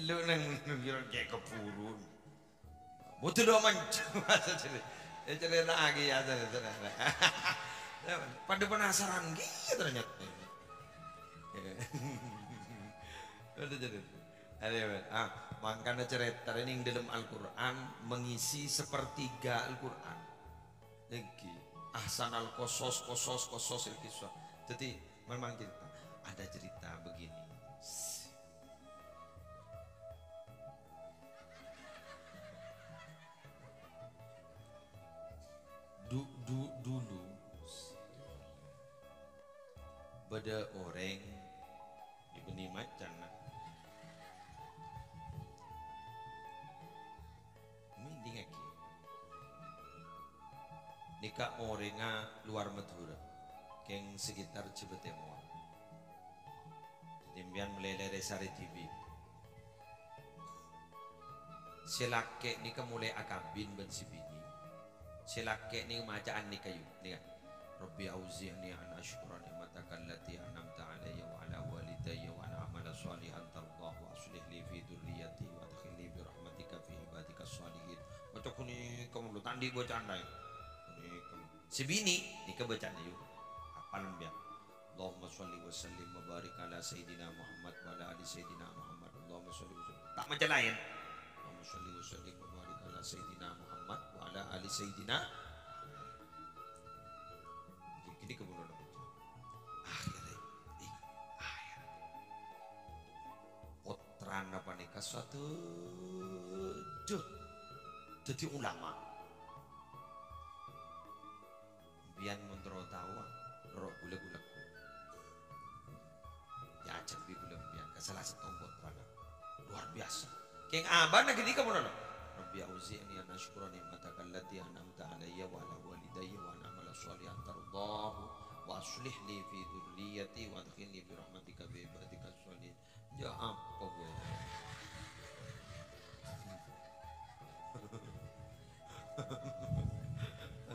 Lu nang ngira kayak kepurun. Butuh do mancing masa cerita. Ya cerita lagi ya cerita. Pada penasaran gitu ternyata. Udah jadi. Makanya cerita ini dalam Al-Quran mengisi sepertiga Al-Quran. Lagi ahsan al-qasas qasas al-qisah. Jadi memang cerita. Ada cerita begini. Dulu pada orang di benih macan mending aki nikah orenga luar Madura keng sekitar Cibetemua dimbian melelere sari TV selake nikah mulai akabin ben sibini selake nih macaan nih kayu nih kan Rabbi auzi'ni an ashkura ni'mataka allati an'amta alayya wa ala walidayya wa an a'mala shalihan tardah wa aslih li fi dhurriyyati wa adkhilni bi rahmatika fi ibadika shalihin. Baca kuni kamu lu tandi bacaan dai. Si bini ni ke bacaan yuk. Apalan biar. Allahumma shalli wa sallim wa barik ala sayyidina Muhammad wa ala ali sayyidina Muhammad. Allahumma shalli wa sallim. Tak macam lain. Allahumma shalli wa sallim wa barik ala sayyidina Muhammad wa ala ali sayyidina. Ini kemudian akhirnya potran apa nikah suatu jadi ulama bian mentero tahu roh gula-gula ya ajak bi gula bian ke salah satu potran luar biasa keng abah nak ini kemudian Rabbi auzi'ni an ashkura ni'mataka allati an'amta alayya wa ala walidayya wa an a'mala shalihan tardahu wa aslih li fi dhurriyyati wa adkhilni bi rahmatika fi ibadika shalihin. Ya apa gue?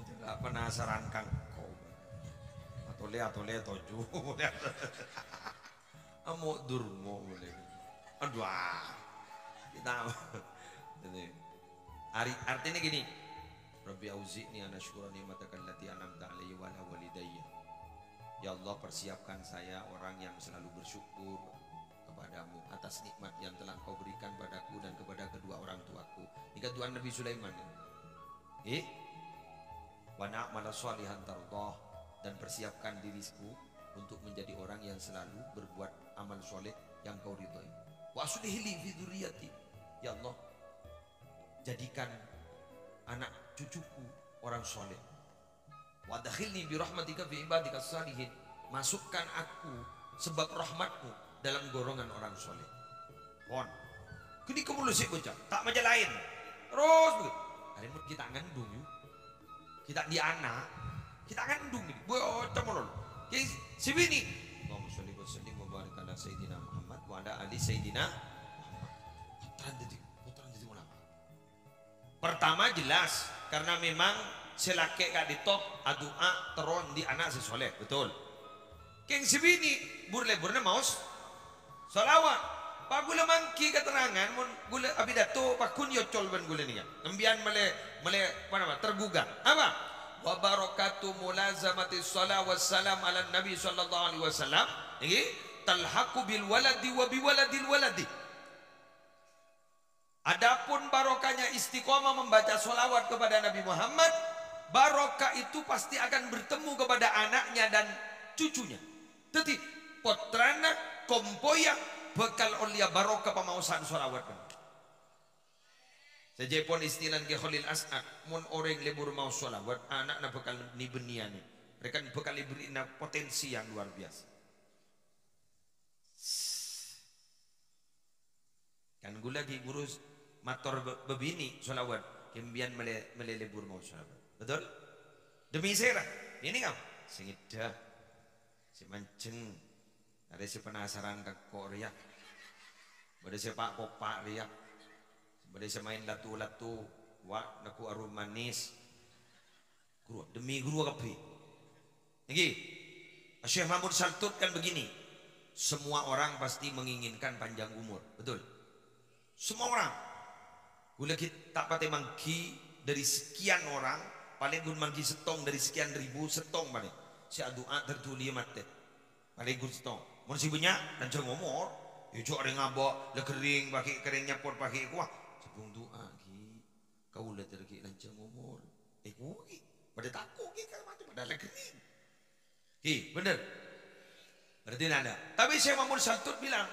Tidak penasaran kang kau. Atau le toju. Amo durmo boleh. Aduh. Kita artinya gini Rabbi auzi'ni an ashkura ni'mataka allati an'amta alayya wa ala walidayya. Ya Allah, persiapkan saya orang yang selalu bersyukur kepadamu atas nikmat yang telah Engkau berikan padaku dan kepada kedua orang tuaku. Ini doa Nabi Sulaiman. Wa na'mala shalihan tardah, dan persiapkan diriku untuk menjadi orang yang selalu berbuat amal soleh yang Kau ridhoi. Wa aslih li fi dzurriyyati. Ya Allah, jadikan anak cucuku orang soleh. Wa adkhilni bi rahmatika fi ibadika shalihin. Masukkan aku sebab rahmatmu dalam golongan orang soleh. Pon. Kini kamu lusik bocah, tak macam lain. Terus begitu. Hari ini kita ngandung yuk. Kita di anak, kita ngandung ini. Bocah molol. Ki si bini. Allahumma sholli wa sallim wa barik ala sayyidina Muhammad wa ala ali sayyidina Muhammad. Putran jadi ulama. Pertama jelas karena memang selake kak ditop adua teron di anak si soleh, betul. Keng si bini burle maus salawat. Pak gula mangki keterangan mun gula abidato pakun yocol ban gula nih. Ngembian mele apa nama tergugah. Apa? Wa barakatu mulazamati shalah wassalam ala nabi sallallahu alaihi wasallam. Ini talhaqu bil waladi wa bi waladil waladi. Adapun barokahnya istiqomah membaca sholawat kepada Nabi Muhammad, barokah itu pasti akan bertemu kepada anaknya dan cucunya. Jadi potrana kompoya bekal olia barokah pemausan sholawat. Sejepon istilah ke Khalil As'ad, mun orang lebur mau sholawat, anak bekal ni beniani. Mereka bekal diberi potensi yang luar biasa. Kan gue lagi ngurus motor bebini sholawat, kemudian melelebur mau sholawat, betul? Demi saya, ini kamu singit dah, si mancing, ada si penasaran ke Korea, ada si pak kopak riak, ada si main latu, wah naku arum manis, guru demi guru kapi, lagi, Syekh Mahmud Saltut kan begini, semua orang pasti menginginkan panjang umur, betul? Semua orang. Gula kita tak patah mangki dari sekian orang, paling gun mangki setong dari sekian ribu setong paling. Si doa tertulis mate. Paling gun setong. Mun si banyak dan jangan ngomor. Ijo ada ngabok, le kering pakai keringnya pot pakai kuah. Sebelum doa ki, kau le terki dan jangan ngomor. Ki, pada takut ki kan macam pada le kering. Ki, bener. Berarti nada. Tapi saya Mamun Saltut bilang,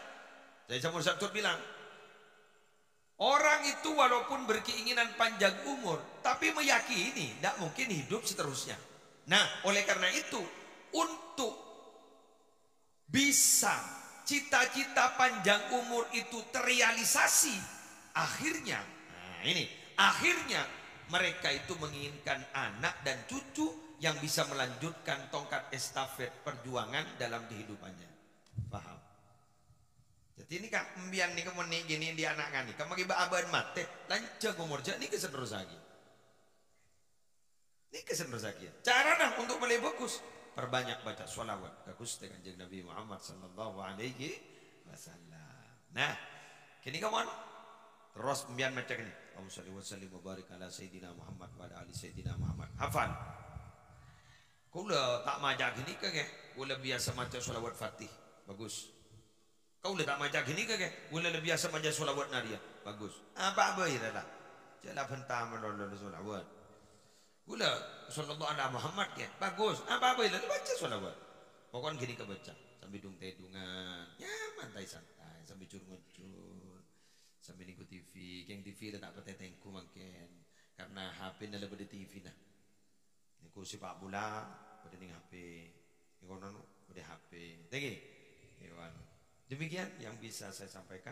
orang itu walaupun berkeinginan panjang umur, tapi meyakini tidak mungkin hidup seterusnya. Nah, oleh karena itu, untuk bisa cita-cita panjang umur itu terrealisasi, akhirnya mereka itu menginginkan anak dan cucu yang bisa melanjutkan tongkat estafet perjuangan dalam kehidupannya. Paham? Jadi ini kan mbian nih kamu nih gini di anak kan nih, kamu kiba aban mate, lanjut umur jadi ini kesenterus lagi. Ini kesenterus lagi. Cara dah untuk mulai bagus, perbanyak baca sholawat ke Gusti Kanjeng Nabi Muhammad sallallahu alaihi wasallam. Nah, kini kawan terus mbian macam ini. Allahumma shalli wa sallim wa barik ala sayyidina Muhammad wa ala ali sayyidina Muhammad. Hafal. Kula tak majak gini kagak, kula biasa maca sholawat Fatih, bagus. Kau tak majak gini kagak, kula biasa maca sholawat Nadia, bagus. Apa ya lah, jalan bentar menolak sholawat. Kula sallallahu alaihi Muhammad ya, bagus. Apa ya lah, baca sholawat. Pokoknya gini kebaca, sambil dung tedungan, ya mantai santai, sambil curut-curut, sambil ikut TV, yang TV tak pakai tengku makin, karena HP lebih di TV nah. Ku sepak bola pada ning HP, ning kono pada HP. Tengok, demikian yang bisa saya sampaikan.